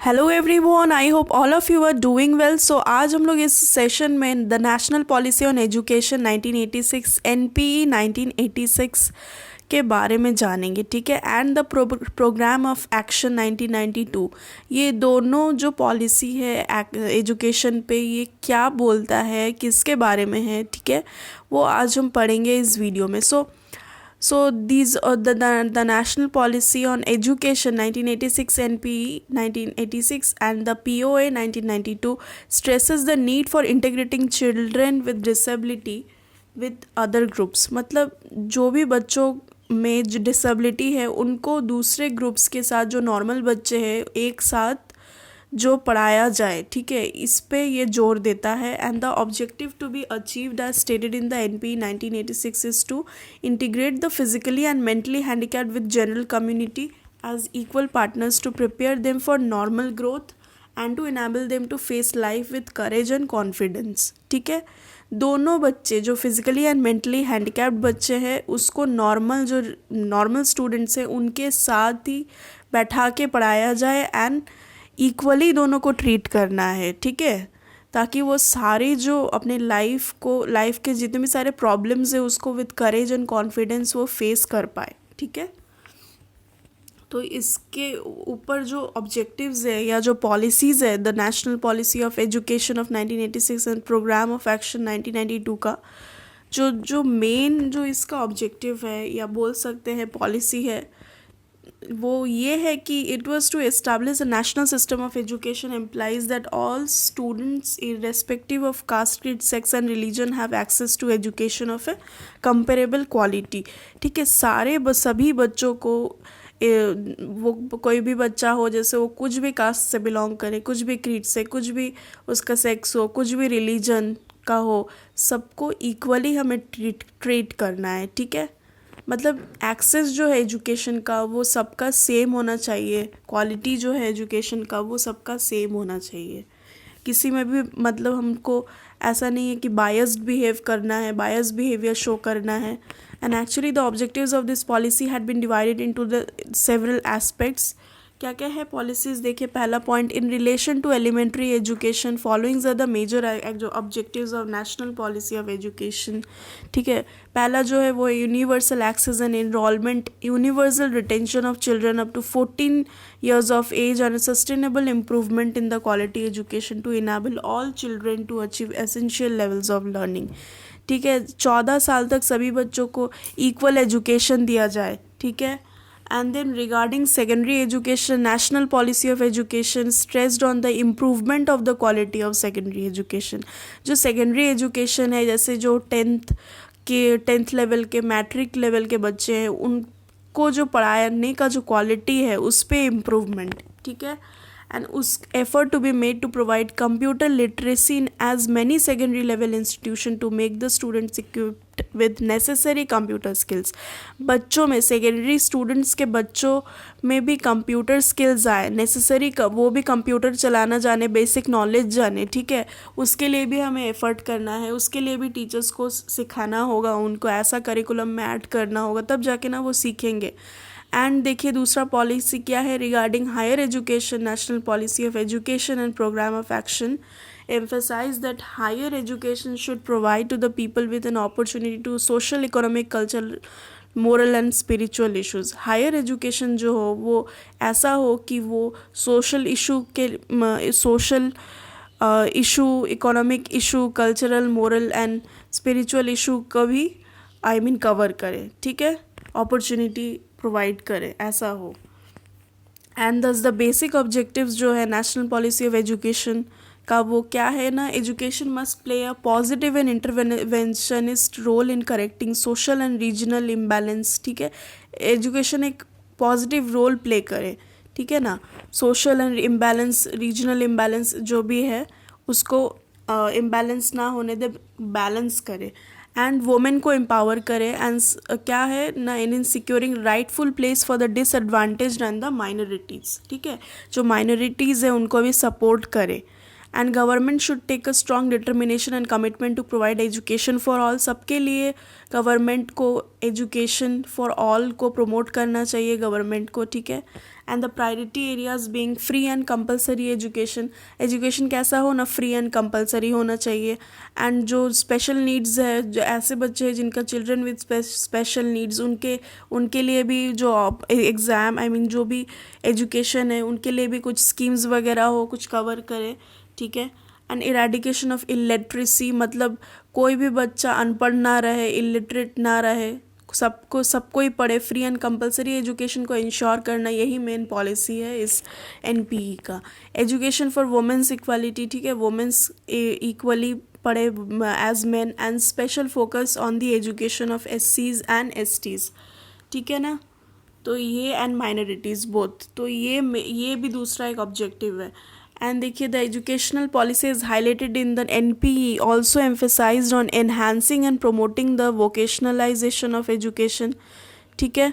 Hello everyone, I hope all of you are doing well. So आज हम लोग इस सेशन में the national policy on education 1986 NPE 1986 के बारे में जानेंगे, ठीक है। And the programme of action 1992, ये दोनों जो पॉलिसी है एजुकेशन पे, ये क्या बोलता है, किसके बारे में है, ठीक है, वो आज हम पढ़ेंगे इस वीडियो में। So these are the national policy on education 1986 NPE 1986 and the POA 1992 stresses the need for integrating children with disability with other groups। मतलब जो भी बच्चों में जो डिसेबिलिटी है उनको दूसरे ग्रुप्स के साथ, जो नॉर्मल बच्चे हैं, एक साथ जो पढ़ाया जाए, ठीक है, इस पे ये जोर देता है। And the objective to be achieved as stated in the NP 1986 is to integrate the physically and mentally handicapped with general community as equal partners to prepare them for normal growth and to enable them to face life with courage and confidence, ठीक है। दोनों बच्चे जो physically and mentally handicapped बच्चे हैं उसको normal students हैं उनके साथ ही बैठा के पढ़ाया जाए एंड इक्वली दोनों को ट्रीट करना है, ठीक है, ताकि वो सारे जो अपने लाइफ के जितने भी सारे प्रॉब्लम्स है उसको विद करेज एंड कॉन्फिडेंस वो फेस कर पाए, ठीक है। तो इसके ऊपर जो ऑब्जेक्टिव्स है या जो पॉलिसीज़ है, the national policy of education of 1986 and programme of action 1992 का जो मेन जो इसका ऑब्जेक्टिव है या बोल सकते हैं पॉलिसी है, वो ये है कि it was to establish a national system of education implies that all students irrespective of caste, creed, sex and religion have access to education of a comparable quality, ठीक है। सभी बच्चों को वो कोई भी बच्चा हो, जैसे वो कुछ भी कास्ट से बिलोंग करे, कुछ भी क्रीड से, कुछ भी उसका सेक्स हो, कुछ भी रिलीजन का हो, सबको इक्वली हमें ट्रीट करना है, ठीक है। मतलब एक्सेस जो है एजुकेशन का वो सबका सेम होना चाहिए, क्वालिटी जो है एजुकेशन का वो सबका सेम होना चाहिए। किसी में भी मतलब हमको ऐसा नहीं है कि बायस्ड बिहेव करना है, बायस्ड बिहेवियर शो करना है। And actually the objectives of this policy had been divided into the several aspects. क्या क्या है पॉलिसीज़, देखिए। पहला point, in relation to elementary education followings are the major जो objectives of national policy of education, ठीक है। पहला जो है वो universal access and enrolment, universal retention of children up to 14 years of age and a sustainable improvement in the quality education to enable all children to achieve essential levels of learning, ठीक है। 14 साल तक सभी बच्चों को equal education दिया जाए, ठीक है। And then regarding secondary education, national policy of education stressed on the improvement of the quality of secondary education। जो secondary education है, जैसे जो 10th लेवल के, मैट्रिक लेवल के बच्चे हैं, उनको जो पढ़ाने का जो क्वालिटी है उस पर इम्प्रूवमेंट, ठीक है। एंड उस effort to be made to provide computer literacy in as many secondary level institution to make the students equipped with necessary computer skills. बच्चों में, सेकेंडरी स्टूडेंट्स के बच्चों में भी कंप्यूटर स्किल्स आए, नेसेसरी वो भी कंप्यूटर चलाना जाने, बेसिक नॉलेज जाने, ठीक है। उसके लिए भी हमें एफर्ट करना है, उसके लिए भी टीचर्स को सिखाना होगा, उनको ऐसा करिकुलम में ऐड करना होगा, तब जाके ना वो सीखेंगे। एंड देखिए दूसरा पॉलिसी क्या है, regarding higher education, national policy of education and programme of action emphasize that higher education should provide to the people with an opportunity to social, economic, cultural, moral and spiritual issues। Higher education जो हो वो ऐसा हो कि वो social issue, economic issue, cultural, moral and spiritual issue को भी cover करे, ठीक है, अपॉर्चुनिटी प्रोवाइड करे, ऐसा हो। एंड दस द बेसिक ऑब्जेक्टिव्स जो है नेशनल पॉलिसी ऑफ एजुकेशन का, वो क्या है ना, education must play a positive and interventionist role in correcting social and regional imbalance, ठीक है। एजुकेशन एक पॉजिटिव रोल प्ले करे, ठीक है ना, social and imbalance, regional imbalance जो भी है उसको इम्बैलेंस ना होने दे, बैलेंस करे। एंड वोमेन को एम्पावर करे एंड क्या है ना, in securing rightful place for the disadvantage and the minorities, ठीक है। जो माइनॉरिटीज़ है उनको भी सपोर्ट करे and government should take a strong determination and commitment to provide education for all. सबके लिए गवर्नमेंट को एजुकेशन फॉर ऑल को प्रमोट करना चाहिए गवर्नमेंट को, ठीक है। And the priority areas being free and compulsory education. Education कैसा हो ना, फ्री एंड कंपलसरी होना चाहिए। एंड जो स्पेशल नीड्स है, जो ऐसे बच्चे हैं जिनका चिल्ड्रन विद स्पेशल नीड्स, उनके लिए भी जो एग्ज़ाम जो भी एजुकेशन है उनके लिए भी कुछ स्कीम्स वगैरह हो, कुछ कवर करे, ठीक है। एंड इरेडिकेशन ऑफ इलिटरेसी, मतलब कोई भी बच्चा अनपढ़ ना रहे, इलिटरेट ना रहे, सबको ही पढ़े। फ्री एंड कंपलसरी एजुकेशन को इंश्योर करना, यही मेन पॉलिसी है इस एनपीई का। एजुकेशन फॉर वुमेन्स इक्वालिटी, ठीक है, वुमेन्स इक्वली पढ़े as men. And special focus on the education of एससीज एंड एसटीज, ठीक है ना। तो ये एंड माइनॉरिटीज़ बोथ, तो ये भी दूसरा एक ऑब्जेक्टिव है। एंड देखिए the educational policies highlighted in the NPE also emphasised on enhancing and promoting the vocationalisation of education, ठीक है।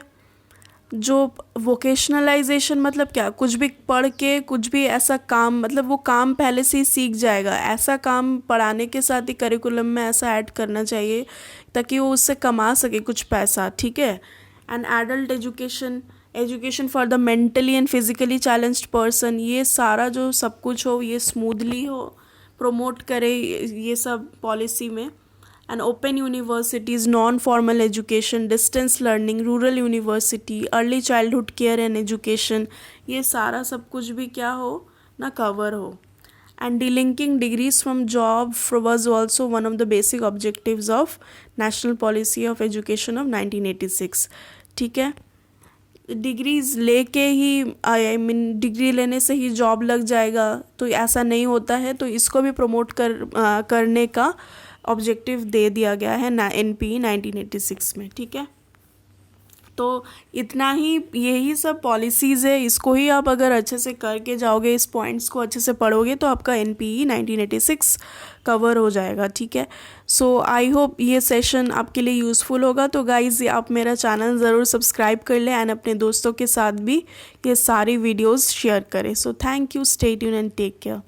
जो वोकेशनलाइजेशन मतलब क्या, कुछ भी पढ़ के कुछ भी ऐसा काम, मतलब वो काम पहले से ही सीख जाएगा, ऐसा काम पढ़ाने के साथ ही करिकुलम में ऐसा ऐड करना चाहिए ताकि वो उससे कमा सके कुछ पैसा, ठीक है। And adult education for the mentally and physically challenged person, ये सारा जो सब कुछ हो ये स्मूथली हो, प्रमोट करे ये सब पॉलिसी में। And open universities, non formal education, distance learning, rural university, early childhood care and education, ये सारा सब कुछ भी क्या हो ना, कवर हो। And delinking degrees from job was also one of the basic objectives of national policy of education of 1986, ठीक है। डिग्रीज लेके ही डिग्री लेने से ही जॉब लग जाएगा, तो ऐसा नहीं होता है, तो इसको भी प्रमोट करने का ऑब्जेक्टिव दे दिया गया है ना एनपीई 1986 में, ठीक है। तो इतना ही, यही सब पॉलिसीज़ है, इसको ही आप अगर अच्छे से करके जाओगे, इस पॉइंट्स को अच्छे से पढ़ोगे तो आपका एनपीई 1986 कवर हो जाएगा, ठीक है। सो आई होप ये सेशन आपके लिए यूज़फुल होगा। तो गाइज़ आप मेरा चैनल ज़रूर सब्सक्राइब कर लें एंड अपने दोस्तों के साथ भी ये सारी वीडियोज़ शेयर करें। So thank you, stay tune and take care.